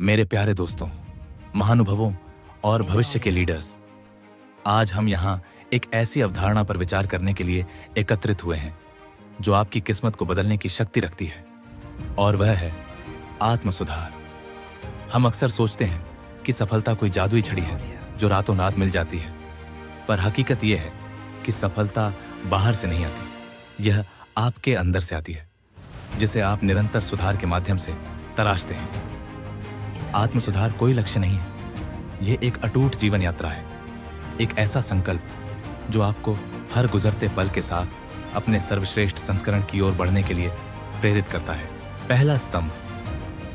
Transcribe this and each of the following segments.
मेरे प्यारे दोस्तों, महानुभवों और भविष्य के लीडर्स, आज हम यहाँ एक ऐसी अवधारणा पर विचार करने के लिए एकत्रित हुए हैं जो आपकी किस्मत को बदलने की शक्ति रखती है, और वह है आत्मसुधार। हम अक्सर सोचते हैं कि सफलता कोई जादुई छड़ी है जो रातों रात मिल जाती है, पर हकीकत यह है कि सफलता बाहर से नहीं आती, यह आपके अंदर से आती है, जिसे आप निरंतर सुधार के माध्यम से तराशते हैं। आत्मसुधार कोई लक्ष्य नहीं है, यह एक अटूट जीवन यात्रा है, एक ऐसा संकल्प जो आपको हर गुजरते पल के साथ अपने सर्वश्रेष्ठ संस्करण की ओर बढ़ने के लिए प्रेरित करता है। पहला स्तंभ,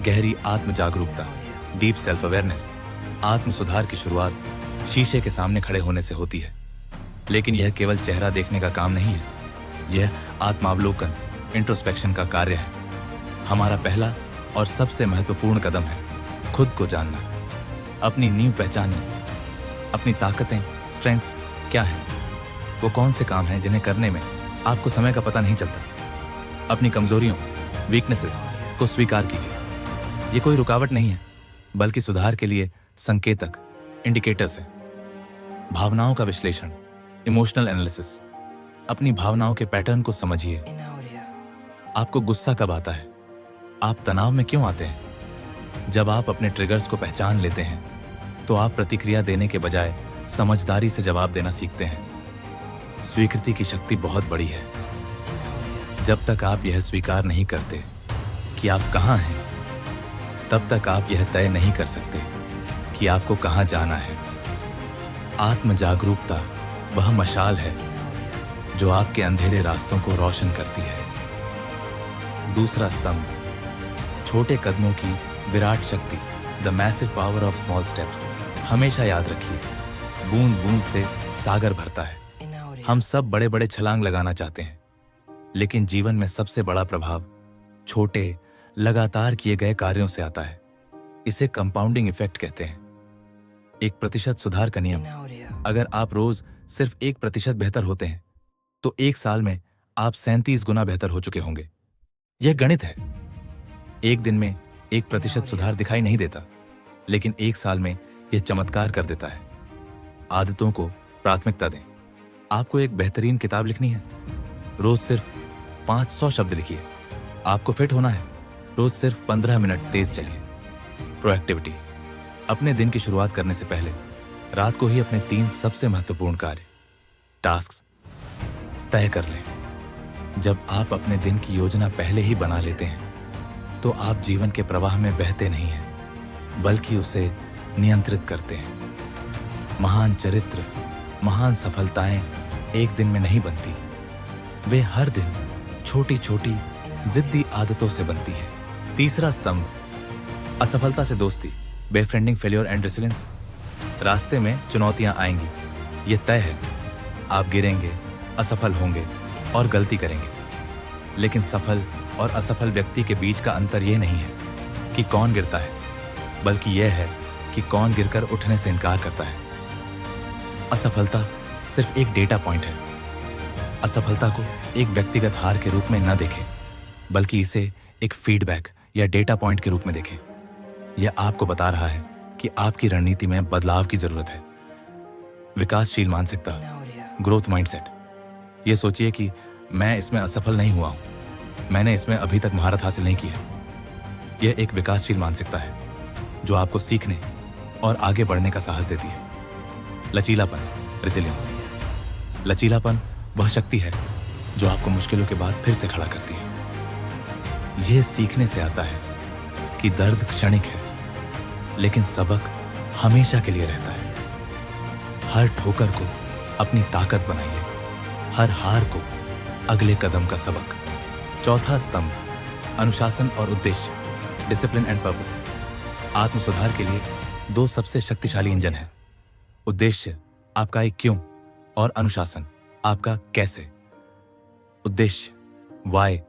गहरी आत्म जागरूकता, डीप सेल्फ अवेयरनेस। आत्मसुधार की शुरुआत शीशे के सामने खड़े होने से होती है, लेकिन यह केवल चेहरा देखने का काम नहीं है, यह आत्मावलोकन, इंट्रोस्पेक्शन का कार्य है। हमारा पहला और सबसे महत्वपूर्ण कदम है खुद को जानना, अपनी नींव पहचानें, अपनी ताकतें, स्ट्रेंथ्स क्या हैं, वो कौन से काम हैं जिन्हें करने में आपको समय का पता नहीं चलता। अपनी कमजोरियों, वीकनेसेस को स्वीकार कीजिए। ये कोई रुकावट नहीं है, बल्कि सुधार के लिए संकेतक, इंडिकेटर्स है। भावनाओं का विश्लेषण, इमोशनल एनालिसिस। अपनी भावनाओं के पैटर्न को समझिए। आपको गुस्सा कब आता है? आप तनाव में क्यों आते हैं? जब आप अपने ट्रिगर्स को पहचान लेते हैं तो आप प्रतिक्रिया देने के बजाय समझदारी से जवाब देना सीखते हैं। स्वीकृति की शक्ति बहुत बड़ी है। जब तक आप यह स्वीकार नहीं करते कि आप कहाँ हैं, तब तक आप यह तय नहीं कर सकते कि आपको कहाँ जाना है। आत्म जागरूकता वह मशाल है जो आपके अंधेरे रास्तों को रोशन करती है। दूसरा स्तंभ, छोटे कदमों की विराट शक्ति, the massive power of small steps. हमेशा याद रखिए, बूंद बूंद से सागर भरता है। हम सब बड़े बड़े छलांग लगाना चाहते हैं, लेकिन जीवन में सबसे बड़ा प्रभाव छोटे, लगातार किए गए कार्यों से आता है। इसे कंपाउंडिंग इफेक्ट कहते हैं। 1% सुधार का नियम। अगर आप रोज सिर्फ 1% बेहतर होते हैं तो 1 साल में आप 37 गुना बेहतर हो चुके होंगे। यह गणित है। एक दिन में 1% सुधार दिखाई नहीं देता, लेकिन 1 साल में यह चमत्कार कर देता है। आदतों को प्राथमिकता दें। आपको एक बेहतरीन किताब लिखनी है, रोज सिर्फ 500 शब्द लिखिए। आपको फिट होना है, रोज सिर्फ 15 मिनट तेज चलिए। प्रोएक्टिविटी। अपने दिन की शुरुआत करने से पहले रात को ही अपने 3 सबसे महत्वपूर्ण कार्य, टास्क तय कर लें। जब आप अपने दिन की योजना पहले ही बना लेते हैं तो आप जीवन के प्रवाह में बहते नहीं हैं, बल्कि उसे नियंत्रित करते हैं। महान चरित्र, महान सफलताएं एक दिन में नहीं बनती, वे हर दिन छोटी छोटी जिद्दी आदतों से बनती हैं। तीसरा स्तंभ, असफलता से दोस्ती, बेफ्रेंडिंग फेल्योर एंड रेसिलियंस। रास्ते में चुनौतियां आएंगी, ये तय है। आप गिरेंगे, असफल होंगे और गलती करेंगे, लेकिन सफल और असफल व्यक्ति के बीच का अंतर यह नहीं है कि कौन गिरता है, बल्कि यह है कि कौन गिरकर उठने से इनकार करता है। असफलता सिर्फ एक डेटा पॉइंट है। असफलता को एक व्यक्तिगत हार के रूप में न देखें, बल्कि इसे एक फीडबैक या डेटा पॉइंट के रूप में देखें। यह आपको बता रहा है कि आपकी रणनीति में बदलाव की जरूरत है। विकासशील मानसिकता, ग्रोथ माइंडसेट। यह सोचिए कि मैं इसमें असफल नहीं हुआ हूं, मैंने इसमें अभी तक महारत हासिल नहीं की है। यह एक विकासशील मानसिकता है जो आपको सीखने और आगे बढ़ने का साहस देती है। लचीलापन, रेजिलियंस। लचीलापन वह शक्ति है जो आपको मुश्किलों के बाद फिर से खड़ा करती है। यह सीखने से आता है कि दर्द क्षणिक है, लेकिन सबक हमेशा के लिए रहता है। हर ठोकर को अपनी ताकत बनाइए, हर हार को अगले कदम का सबक। चौथा स्तंभ, अनुशासन और उद्देश्य, डिसिप्लिन एंड पर्पस। आत्मसुधार के लिए 2 सबसे शक्तिशाली इंजन हैं। उद्देश्य आपका एक क्यों, और अनुशासन आपका कैसे। उद्देश्य, वाई।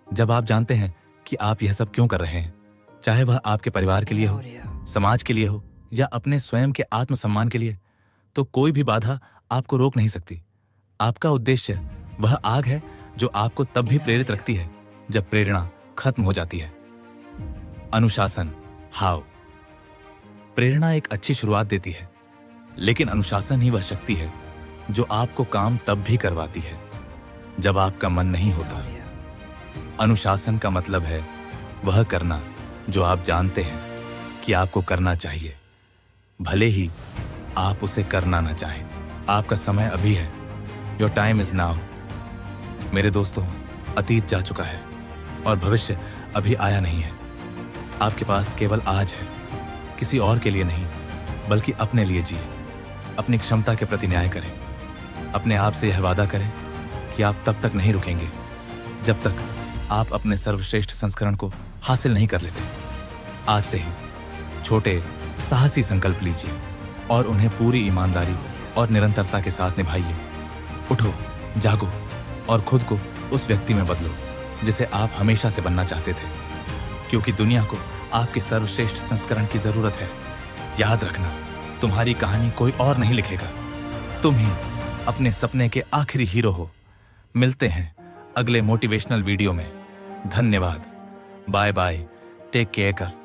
जब आप जानते हैं कि आप यह सब क्यों कर रहे हैं, चाहे वह आपके परिवार के लिए हो, समाज के लिए हो, या अपने स्वयं के आत्मसम्मान के लिए, तो कोई भी बाधा आपको रोक नहीं सकती। आपका उद्देश्य वह आग है जो आपको तब भी प्रेरित रखती है जब प्रेरणा खत्म हो जाती है। अनुशासन, हाउ। प्रेरणा एक अच्छी शुरुआत देती है, लेकिन अनुशासन ही वह शक्ति है जो आपको काम तब भी करवाती है जब आपका मन नहीं होता। अनुशासन का मतलब है वह करना जो आप जानते हैं कि आपको करना चाहिए, भले ही आप उसे करना ना चाहें। आपका समय अभी है। Your time is now. मेरे दोस्तों, अतीत जा चुका है और भविष्य अभी आया नहीं है। आपके पास केवल आज है। किसी और के लिए नहीं, बल्कि अपने लिए जिए। अपनी क्षमता के प्रति न्याय करें। अपने आप से यह वादा करें कि आप तब तक नहीं रुकेंगे जब तक आप अपने सर्वश्रेष्ठ संस्करण को हासिल नहीं कर लेते। आज से ही छोटे साहसी संकल्प लीजिए और उन्हें पूरी ईमानदारी और निरंतरता के साथ निभाइए। उठो, जागो और खुद को उस व्यक्ति में बदलो जिसे आप हमेशा से बनना चाहते थे, क्योंकि दुनिया को आपके सर्वश्रेष्ठ संस्करण की जरूरत है। याद रखना, तुम्हारी कहानी कोई और नहीं लिखेगा। तुम ही अपने सपने के आखिरी हीरो हो। मिलते हैं अगले मोटिवेशनल वीडियो में। धन्यवाद। Bye bye. टेक केयर कर।